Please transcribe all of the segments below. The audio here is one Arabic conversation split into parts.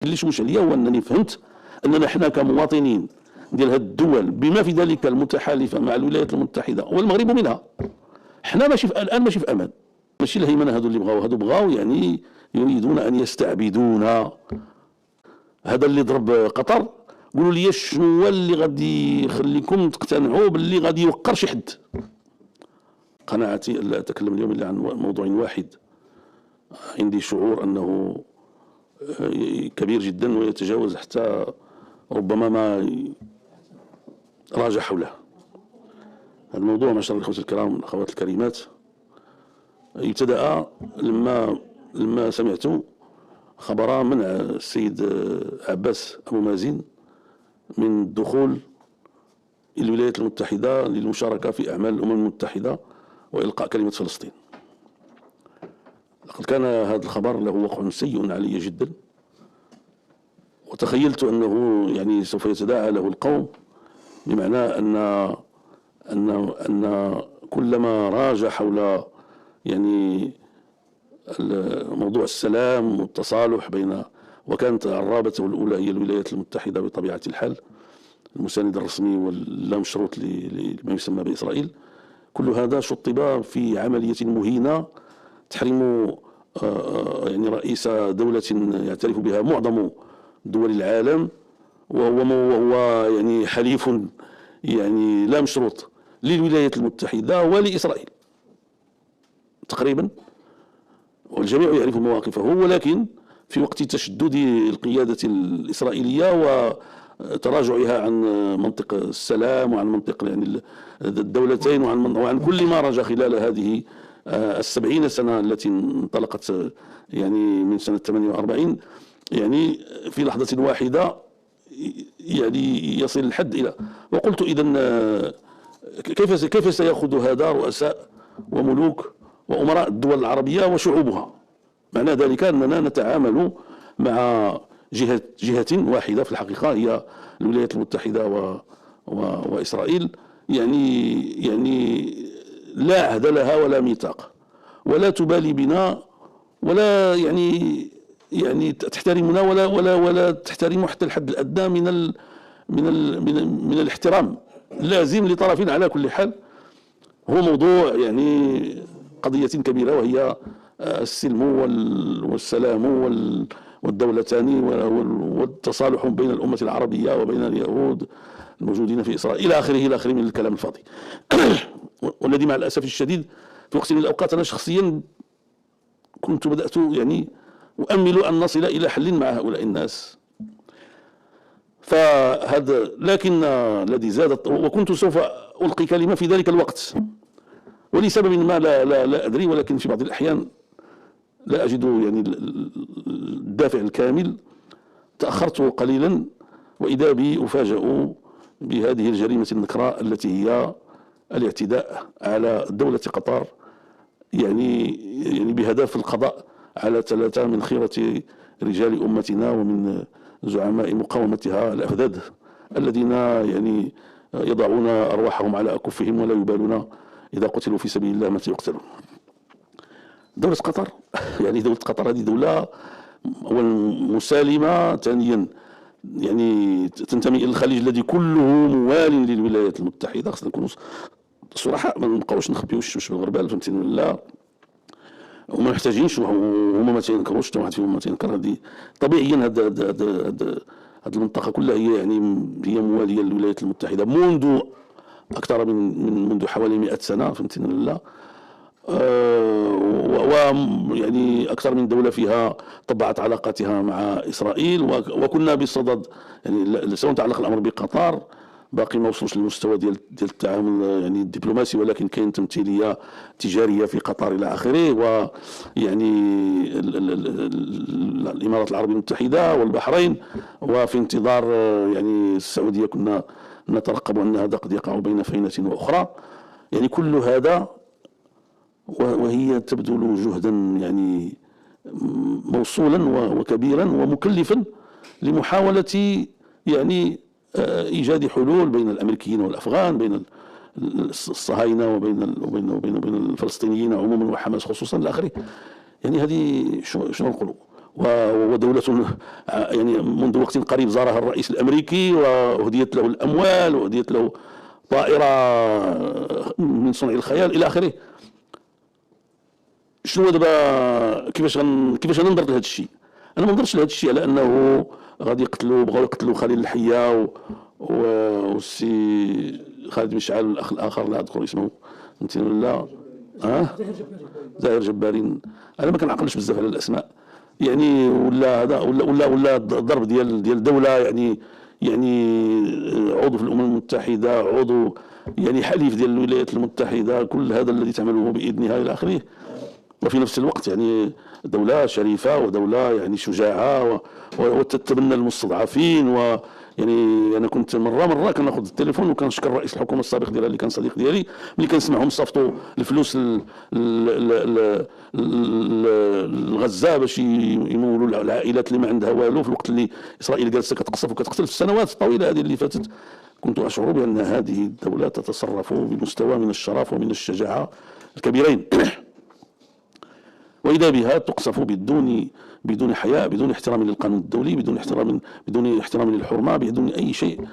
اللي شوش عليا هو انني فهمت اننا حنا كمواطنين ديال هذه الدول بما في ذلك المتحالفه مع الولايات المتحده والمغرب منها، حنا ماشي الان ماشي في امان. ماشي الهيمنه هذو اللي بغاو يعني يريدون ان يستعبدونا. هذا اللي ضرب قطر، قولوا لي شنو هو اللي غادي يخليكم تقتنعوا باللي غادي يوقر شي حد؟ قناعتي لا اتكلم اليوم الا عن موضوع واحد. عندي شعور انه كبير جدا ويتجاوز حتى ربما ما راجع حوله. هذا الموضوع معشر الاخوه الكرام الاخوات الكريمات ابتدأ لما سمعت خبر منع السيد عباس أبو مازن من الدخول الولايات المتحدة للمشاركة في أعمال الأمم المتحدة وإلقاء كلمة فلسطين. لقد كان هذا الخبر له وقع سيء علي جدا، وتخيلت أنه يعني سوف يتداعى له القوم، بمعنى أن كلما راج حول يعني موضوع السلام والتصالح بين، وكانت الرابطة الأولى هي الولايات المتحدة بطبيعة الحال، المساند الرسمي واللا مشروط لما يسمى بإسرائيل، كل هذا شطب في عملية مهينة تحرم يعني رئيس دولة يعترف بها معظم دول العالم، وهو يعني حليف يعني لا مشروط للولايات المتحدة ولإسرائيل تقريبا، والجميع يعرف مواقفه. ولكن في وقت تشدد القيادة الإسرائيلية وتراجعها عن منطق السلام وعن منطق يعني الدولتين وعن كل ما رجى خلال هذه 70 سنة التي انطلقت يعني من سنة 48، يعني في لحظة واحدة يعني يصل الحد إلى، وقلت إذن كيف سيأخذ هذا رؤساء وملوك وأمراء الدول العربية وشعوبها؟ معنى ذلك أننا نتعامل مع جهة واحدة في الحقيقة هي الولايات المتحدة وإسرائيل، يعني لا عهد لها ولا ميثاق، ولا تبالي بنا، ولا يعني تحترمنا ولا تحترم حتى الحد الأدنى من الاحترام اللازم لطرف على كل حال. هو موضوع يعني قضية كبيرة وهي السلم والسلام والدولتان والتصالح بين الأمة العربية وبين اليهود الموجودين في إسرائيل إلى آخره من الكلام الفاضي. والذي مع الأسف الشديد في وقت من الأوقات أنا شخصيا كنت بدأت يعني أؤمل أن نصل إلى حل مع هؤلاء الناس. فهذا لكن الذي زاد، وكنت سوف ألقي كلمة في ذلك الوقت ولسبب ما لا أدري، ولكن في بعض الأحيان لا أجد يعني الدافع الكامل، تأخرت قليلا وإذا بي أفاجأ بهذه الجريمة النكراء التي هي الاعتداء على دولة قطر، يعني بهدف القضاء على 3 من خيرة رجال أمتنا ومن زعماء مقاومتها الأفذاذ الذين يعني يضعون أرواحهم على أكفهم ولا يبالون إذا قتلوا في سبيل الله متى يقتلون. دولة قطر يعني دولة قطر هذه دولة أولا مسالمة، ثانيا يعني تنتمي إلى الخليج الذي كله موال للولايات المتحدة. خصنا نكونوا صراحة، ما نبقاوش نخبيو الشمس بالغربال، فهمتيني؟ لا، وما محتاجينش، هما ما تينكروش، حتى واحد فيهم ما تينكر. هذه طبيعيا هذه المنطقة كلها هي موالية للولايات المتحدة منذ أكثر منذ حوالي 100 سنة، فهمتيني؟ لا، ويعني أكثر من دولة فيها طبعت علاقاتها مع إسرائيل، وكنا بصدد يعني سواء تعلق الأمر بقطر باقي ما وصلش للمستوى ديال التعامل يعني الدبلوماسي، ولكن كاين تمثيلية تجارية في قطر إلى آخره، ويعني الإمارات العربية المتحدة والبحرين، وفي انتظار يعني السعودية كنا نترقب أن هذا قد يقع بين فينة وأخرى. يعني كل هذا وهي تبذل جهدا يعني موصولا وكبيرا ومكلفا لمحاولة يعني إيجاد حلول بين الأمريكيين والأفغان، بين الصهاينة وبين الفلسطينيين عموما وحماس خصوصا إلى آخره. يعني هذه شنو نقولوا؟ ودولة يعني منذ وقت قريب زارها الرئيس الأمريكي وهديت له الأموال وهديت له طائرة من صنع الخيال إلى آخره. شنو دابا كيفاش غننظر لهذا الشيء؟ أنا ما ننظرش لهذا الشيء على أنه غادي بغاو يقتلوا خليل الحية والسي خالد مشعل والأخ الآخر لا أذكر اسمه فهمتيني ولا زاهر جبارين. أنا ما كنعقلش بزاف على الأسماء يعني، ولا هذا ولا ضرب ديال دولة يعني عضو في الأمم المتحدة، عضو يعني حليف ديال الولايات المتحدة، كل هذا الذي تعمله بإذنها إلى آخره. وفي نفس الوقت يعني دولة شريفة ودولة يعني شجاعة وتتبنى المستضعفين. ويعني أنا كنت مرة كناخذ التليفون وكنشكر رئيس الحكومة السابق ديالها اللي كان صديق ديالي، ملي كنسمعهم صيفطوا الفلوس لغزة باش يمولوا العائلات اللي ما عندها والو، في الوقت اللي إسرائيل جالسة كتقصف وكتقتل في السنوات الطويلة هذه اللي فاتت. كنت أشعر بأن هذه الدولة تتصرف بمستوى من الشرف ومن الشجاعة الكبيرين. وإذا بها تقصف بدون حياء، بدون احترام للقانون الدولي، بدون احترام للحرمة، بدون أي شيء.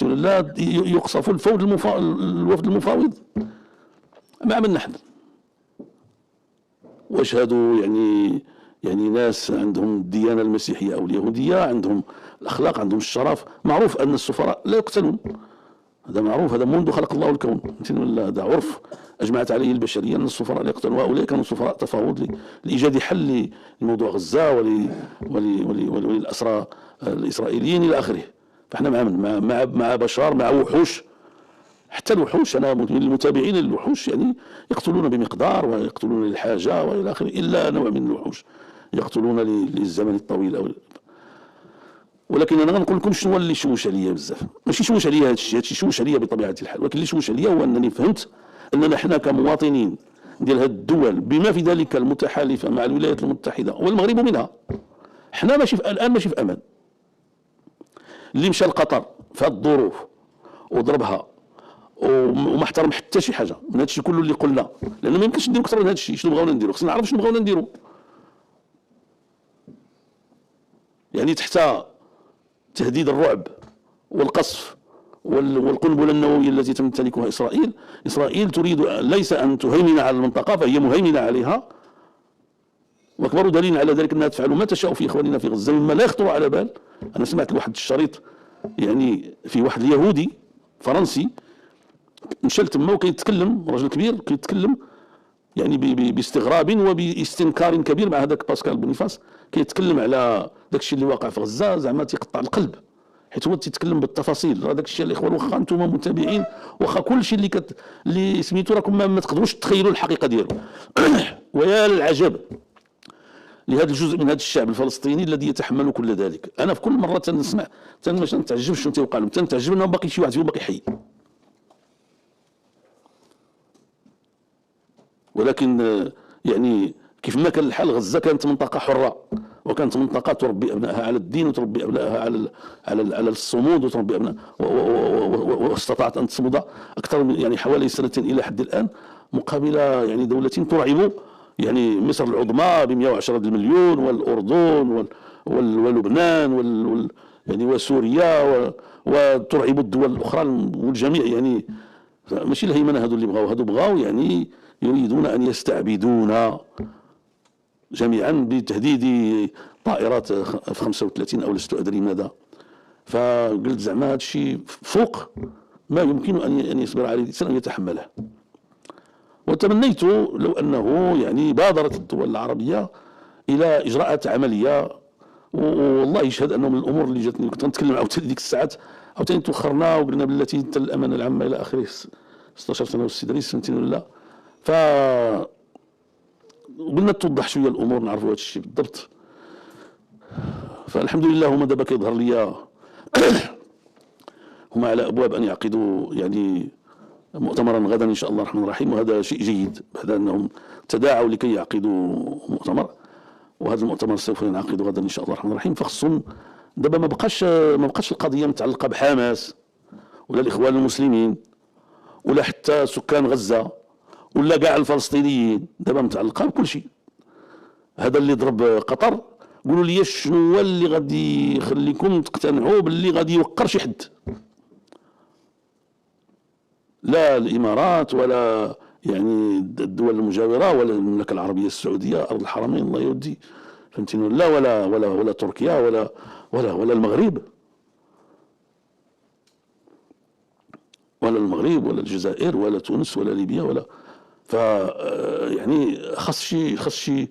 لا يقصف الوفد المفاوض مع من نحن. واشهدوا يعني ناس عندهم الديانة المسيحية أو اليهودية، عندهم الأخلاق، عندهم الشرف. معروف أن السفراء لا يقتلون، هذا معروف، هذا منذ خلق الله الكون، هذا عرف أجمعت عليه البشرية أن السفراء لا يقتلون. وهؤلاء كانوا سفراء تفاوض لإيجاد حل لموضوع غزة وللأسرى الإسرائيليين إلى آخره. فإحنا مع بشر، مع وحوش. حتى الوحوش، أنا من المتابعين للوحوش يعني يقتلون بمقدار ويقتلون للحاجة وإلى آخره، إلا نوع من الوحوش يقتلون للزمن الطويل. ولكن انا غنقول لكم شنو اللي شوش عليا بزاف. ماشي شوش عليا هذا الشيء شوش عليا بطبيعه الحال، ولكن اللي شوش عليا هو انني فهمت اننا حنا كمواطنين ديال هذه الدول بما في ذلك المتحالفه مع الولايات المتحده والمغرب منها، حنا الان ماشي في امان. اللي مشى لقطر في هذه الظروف وضربها وما احترم حتى شي حاجه من هذا الشيء كله اللي قلنا، لانه ما يمكنش نديروا اكثر من هذا الشيء. شنو بغاونا نديروا؟ خصنا نعرف شنو بغاونا نديروا. يعني تحت تهديد الرعب والقصف والقنبلة النووية التي تمتلكها إسرائيل تريد ليس أن تهيمن على المنطقة، فهي مهيمنة عليها. وأكبر دليل على ذلك أنها تفعل ما تشاء في إخواننا في غزة مما لا يخطر على بال. أنا سمعت واحد الشريط يعني في واحد اليهودي فرنسي نشل تما وكيتكلم، رجل كبير كيتكلم يعني باستغراب وباستنكار كبير مع هذاك باسكال بونيفاس، كيتكلم على داك الشيء اللي واقع في غزة، زعما تيقطع القلب حيت هو تيتكلم بالتفاصيل. هذاك الشيء الاخوان واخا انتم متابعين، واخا كل شيء اللي سميتو راكم ما تقدروش تخيلوا الحقيقه ديالو. ويا للعجب لهذا الجزء من هذا الشعب الفلسطيني الذي يتحمل كل ذلك. انا في كل مره تنسمع ما تنتعجبش شنو تيوقع لهم، تنتعجب انه باقي شي واحد فيهم باقي حي. ولكن يعني كيف ما كان الحال، غزة كانت منطقة حرة، وكانت منطقة تربي أبنائها على الدين وتربي أبنائها على الصمود وتربي أبنائها، واستطاعت أن تصمد أكثر من يعني حوالي سنتين إلى حد الآن مقابل يعني دولة ترعب يعني مصر العظمى ب 110 مليون، والأردن ولبنان يعني وسوريا وترعب الدول الأخرى والجميع. يعني ماشي الهيمنة هذو اللي بغاو، هذو بغاو يعني يريدون أن يستعبدونا جميعا بتهديد طائرات في 35 أو لست أدري ماذا. فقلت زعما هذا الشيء فوق ما يمكن أن يصبر عليه الإنسان أن يتحمله. وتمنيت لو أنه يعني بادرت الدول العربية إلى إجراءات عملية. والله يشهد أنه من الأمور اللي جاتني كنت نتكلم عاوتاني ديك الساعات، عاوتاني توخرنا وقلنا بالتي انت الأمانة العامة إلى آخره 16 سنة والسي دريس فهمتيني ولا. قلنا توضح شويه الامور نعرفوا هذا الشيء بالضبط. فالحمد لله هما دابا كيظهر لي هما على ابواب ان يعقدوا يعني مؤتمرا غدا ان شاء الله الرحمن الرحيم، وهذا شيء جيد. هذا انهم تداعوا لكي يعقدوا مؤتمر، وهذا المؤتمر سوف ينعقد غدا ان شاء الله الرحمن الرحيم. فخصهم دابا ما بقاش القضيه متعلقه بحماس ولا الاخوان المسلمين ولا حتى سكان غزه ولا كاع الفلسطينيين، دابا متعلقه بكل شيء. هذا اللي ضرب قطر قولوا لي شنو هو اللي غادي يخليكم تقتنعوا باللي غادي يوقر شي حد؟ لا الامارات ولا يعني الدول المجاوره ولا المملكه العربيه السعوديه ارض الحرمين الله يودي، فهمتيني؟ لا ولا تركيا ولا المغرب، ولا المغرب ولا الجزائر ولا تونس ولا ليبيا ولا. ف يعني خاص شي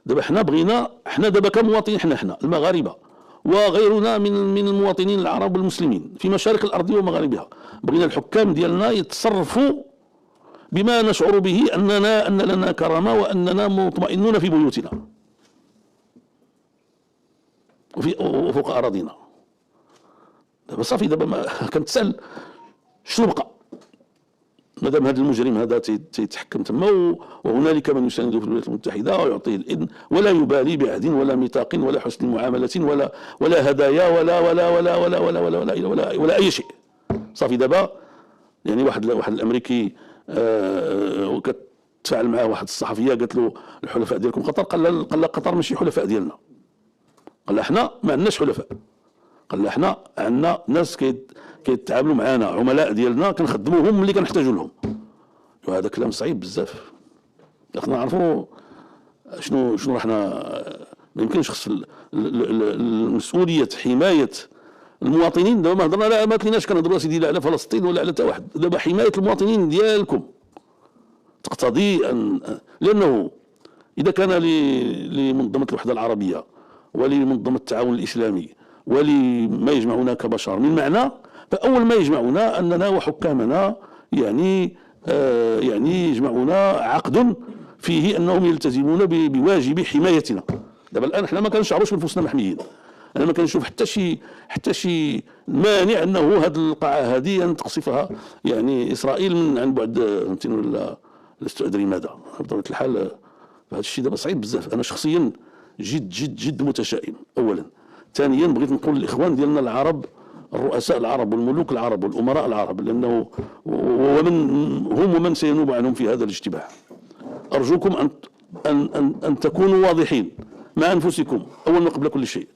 دابا حنا بغينا، حنا دابا كمواطنين، حنا المغاربه وغيرنا من المواطنين العرب والمسلمين في مشارق الارض ومغاربها، بغينا الحكام ديالنا يتصرفوا بما نشعر به ان لنا كرامه واننا مطمئنون في بيوتنا وفوق اراضينا. دابا صافي، دابا ما كنتسال شنو بقى مادام هذا المجرم هذا تيتحكم تما، وهنالك من يسانده في الولايات المتحده ويعطيه الاذن ولا يبالي بعهد ولا ميثاق ولا حسن معامله ولا هدايا ولا اي شيء. صافي دابا يعني واحد الامريكي وكتفاعل معاه واحد الصحفيه قالت له الحلفاء ديالكم قطر، قال لها قطر ماشي حلفاء ديالنا، قال لها حنا ما عندناش حلفاء، قال لها حنا عندنا ناس كيتعاملوا معنا، عملاء ديالنا كنخدموهم ملي كنحتاجوا لهم. وهذا كلام صعيب بزاف، خصنا نعرفوا شنو راحنا. ما يمكنش خص المسؤوليه حمايه المواطنين. دابا ما هضرنا لا ما كليناش كنهضروا سيدي لا على فلسطين ولا على حتى واحد، دابا حمايه المواطنين ديالكم تقتضي ان، لانه اذا كان لمنظمه الوحده العربيه ولمنظمه التعاون الاسلامي ولما يجمعنا كبشر من معنى، فاول ما يجمعنا اننا وحكامنا يعني يجمعنا عقد فيه انهم يلتزمون بواجب حمايتنا. دابا الان احنا ما كنشعروش بنفسنا محميين، انا ما كنشوف حتى شي مانع انه هذه القاعه هذه ان تقصفها يعني اسرائيل من عن بعد، فهمتيني ولا لست ادري ماذا. بطبيعه الحال هذا الشيء دابا صعيب بزاف. انا شخصيا جد متشائم اولا. ثانيا بغيت نقول للاخوان ديالنا العرب، الرؤساء العرب والملوك العرب والامراء العرب، لانه ومن سينوب عنهم في هذا الاشتباه، ارجوكم ان تكونوا واضحين مع انفسكم اولا قبل كل شيء.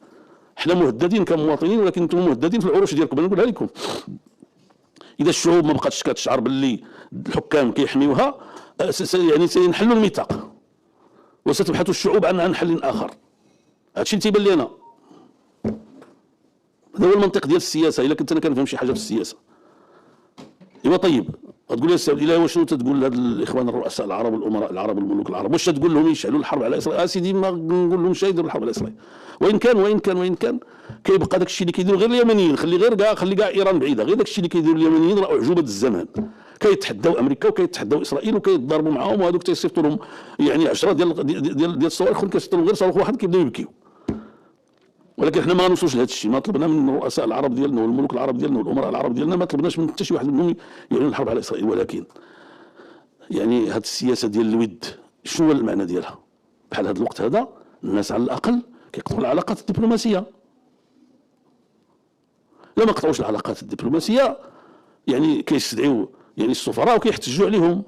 احنا مهددين كمواطنين، ولكن انتم مهددين في العروش ديالكم. انا نقولها لكم، اذا الشعوب ما بقاتش كتشعر باللي الحكام كيحميوها يعني سينحلوا الميثاق وستبحث الشعوب عن حل اخر. هادشي اللي تيبان لي انا، هذا هو المنطق ديال السياسه. الا كنت انا كنفهم شي حاجه في السياسه، ايوا طيب غتقول لي السيد الا شنو تقول لهاد الاخوان الرؤساء العرب والامراء العرب والملوك العرب؟ واش تقول لهم يشعلوا الحرب على اسرائيل؟ سيدي ما نقول لهمش يديروا الحرب على اسرائيل. وان كان كيبقى داك الشيء اللي كيديروا غير اليمنيين، خلي كاع ايران بعيده، غير داك الشيء اللي كيديروا اليمنيين راه اعجوبه الزمان، كيتحداو امريكا وكيتحداو اسرائيل وكيتضاربوا معاهم، وهذوك تيصيفطوا لهم يعني 10 ديال الصواريخ، اخرين كيصيفطوا لهم غير صاروخ واحد كيبداو يبكيو. ولكن احنا ما غنوصلوش لهذا الشيء. ما طلبنا من الرؤساء العرب ديالنا والملوك العرب ديالنا والامراء العرب ديالنا، ما طلبناش من حتى شي واحد منهم يعلن الحرب على اسرائيل. ولكن يعني هذه السياسه ديال الود شنو هو المعنى ديالها؟ بحال هذا الوقت هذا الناس على الاقل كيقطعوا العلاقات الدبلوماسيه. لا ما قطعوش العلاقات الدبلوماسيه يعني كيستدعيو يعني السفراء وكيحتجوا عليهم.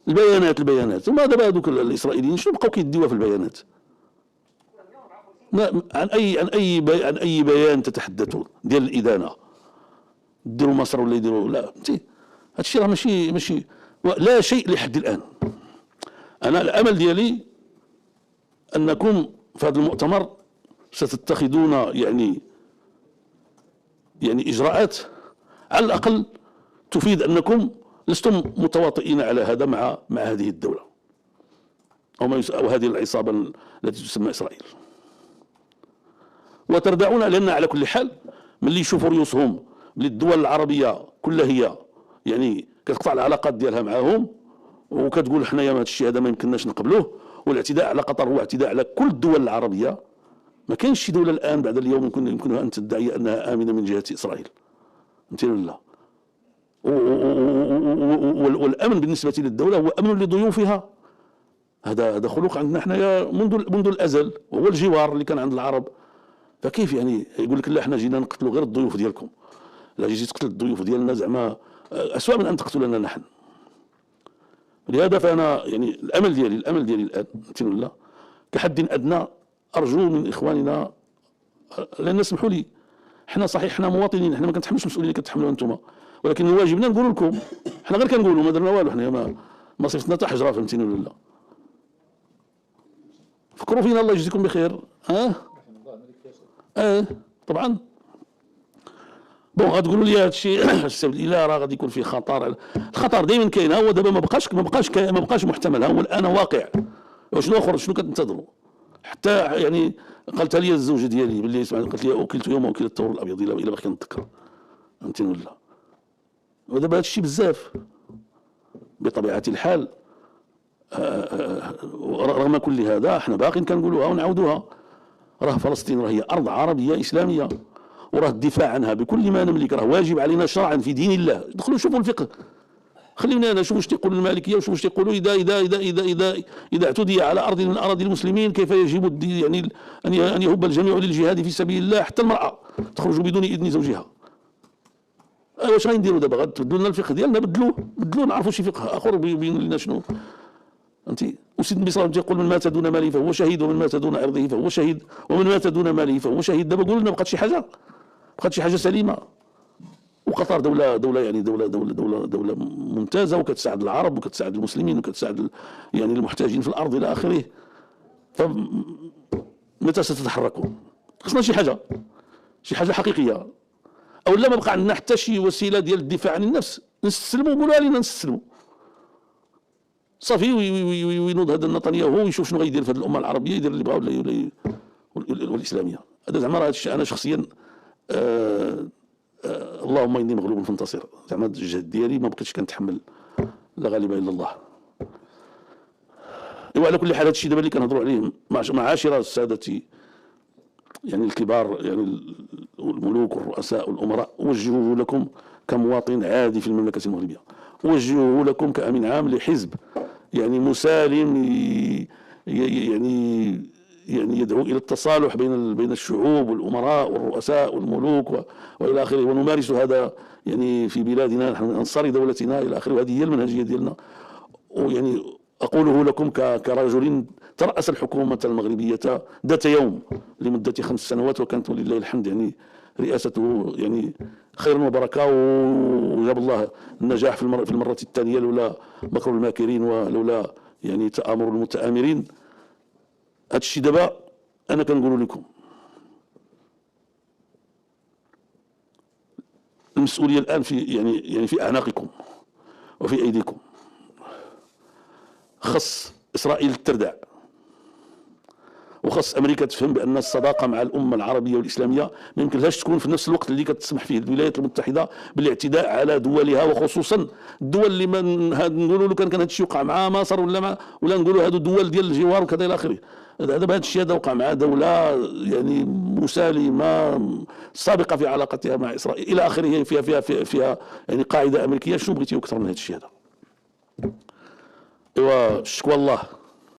البيانات وما دابا هذوك الاسرائيليين شنو بقاو كيديوها في البيانات؟ عن اي بيان تتحدثوا ديال الادانه؟ ديروا مصر ولا يديروا؟ لا هذا الشيء راه ماشي لا شيء لحد الان. انا الامل ديالي انكم في هذا المؤتمر ستتخذون يعني اجراءات على الاقل تفيد انكم لستم متواطئين على هذا مع هذه الدوله او هذه العصابه التي تسمى اسرائيل، وتردعون. لان على كل حال ملي يشوفوا رؤوسهم للدول العربيه كلها هي يعني كتقطع العلاقات ديالها معهم وكتقول حنايا هذا الشيء هذا ما يمكنناش نقبلوه، والاعتداء على قطر هو اعتداء على كل الدول العربيه. ما كاينش شي دوله الان بعد اليوم يمكنها ان تدعي انها امنه من جهه اسرائيل، فهمتيني ولا؟ والامن بالنسبه للدوله هو امن لضيوفها. هذا خلق عندنا حنايا منذ الازل، وهو الجوار اللي كان عند العرب. فكيف يعني يقول لك لا حنا جينا نقتلوا غير الضيوف ديالكم؟ لا جيتي تقتل الضيوف ديالنا زعما اسوأ من ان تقتلنا نحن. لهذا فانا يعني الامل ديالي الان فهمتيني ولا؟ كحد ادنى ارجو من اخواننا، لان اسمحوا لي، حنا صحيح حنا مواطنين، حنا ما كنتحملوش المسؤوليه اللي كتحملوها انتم، ولكن من واجبنا نقول لكم. حنا غير كنقولوا، ما درنا والو، حنا ما صيفطنا حتى حجره، فهمتيني ولا لا؟ فكروا فينا، الله يجزيكم بخير. طبعا. بون غتقولوا لي هذا الشيء السبب الاله راه غادي يكون فيه خطر. الخطر دائما كاين، ها هو دابا ما بقاش محتمل، ها هو الان واقع. وشنو اخر، شنو كتنتظروا؟ حتى يعني قالتها لي الزوجه ديالي باللي قالت لي اكلت يوم وكيل الثور الابيض، الا باقي كنتذكر، فهمتيني ولا لا؟ ودابا هذا الشيء بزاف بطبيعه الحال. رغم كل هذا حنا باقيين كنقولوها ونعاودوها، راه فلسطين راه هي ارض عربيه اسلاميه، وراه الدفاع عنها بكل ما نملك راه واجب علينا شرعا في دين الله. دخلوا شوفوا الفقه، خلينا انا شوفوا واش تيقولوا المالكيه، وشوفوا واش تيقولوا اذا اعتدي على ارض من اراضي المسلمين كيف يجب يعني ان يهب الجميع للجهاد في سبيل الله، حتى المراه تخرج بدون اذن زوجها. واش غنديروا دابا؟ غتبدلوا لنا الفقه ديالنا؟ بدلوه نعرفوا شي فقه اخر بيبين لنا شنو. فهمتي؟ وسيد النبي صلى الله عليه وسلم تيقول من مات دون ماله فهو شهيد، ومن مات دون عرضه فهو شهيد، ومن مات دون ماله فهو شهيد. دابا قولوا لنا بقات شي حاجه سليمه. وقطر دولة ممتازة، وكتساعد العرب وكتساعد المسلمين وكتساعد يعني المحتاجين في الأرض إلى آخره. فمتى ستتحركوا؟ خصنا شي حاجة حقيقية، أو لا ما بقى عندنا حتى شي وسيلة ديال الدفاع عن النفس. نستسلموا، قولوا علينا نستسلموا صافي، وينوض هذا نتنياهو ويشوف شنو غيدير في هذه الأمة العربية، يدير اللي بغا والإسلامية. هذا زعما راه أنا شخصيا اللهم اني مغلوب فانتصر، زعما الجهد ديالي ما بقيتش كنتحمل، لا غالب الا الله. وعلى كل حال هذا الشيء دابا اللي كنهضروا عليه معاشر الساده يعني الكبار، يعني الملوك والرؤساء والامراء، اوجهه لكم كمواطن عادي في المملكه المغربيه، اوجهه لكم كامين عام لحزب يعني مسالم، يعني يدعو الى التصالح بين الشعوب والامراء والرؤساء والملوك والى اخره، ونمارس هذا يعني في بلادنا، نحن انصار دولتنا الى اخره، وهذه هي المنهجيه ديالنا. ويعني اقوله لكم كرجل ترأس الحكومه المغربيه ذات يوم لمده 5 سنوات، وكانت ولله الحمد يعني رئاسته يعني خير وبركه، وجاب الله النجاح في المره الثانيه، لولا مكر الماكرين ولولا يعني تآمر المتآمرين. هذا الشيء دابا انا كنقول لكم المسؤوليه الان في يعني في اعناقكم وفي ايديكم. خص اسرائيل تردع، وخص امريكا تفهم بان الصداقه مع الامه العربيه والاسلاميه ما يمكنلهاش تكون في نفس الوقت اللي كتسمح فيه الولايات المتحده بالاعتداء على دولها، وخصوصا الدول اللي نقولوا له كان هذا الشيء وقع مع مصر ولا نقولوا هذو دول ديال الجوار وكذا الى اخره. دابا هذا الشيء هذا وقع مع دوله يعني مسالمه سابقه في علاقتها مع اسرائيل الى اخره، فيها يعني قاعده امريكيه. شنو بغيتي اكثر من هذا الشيء هذا؟ ايوا شكوى الله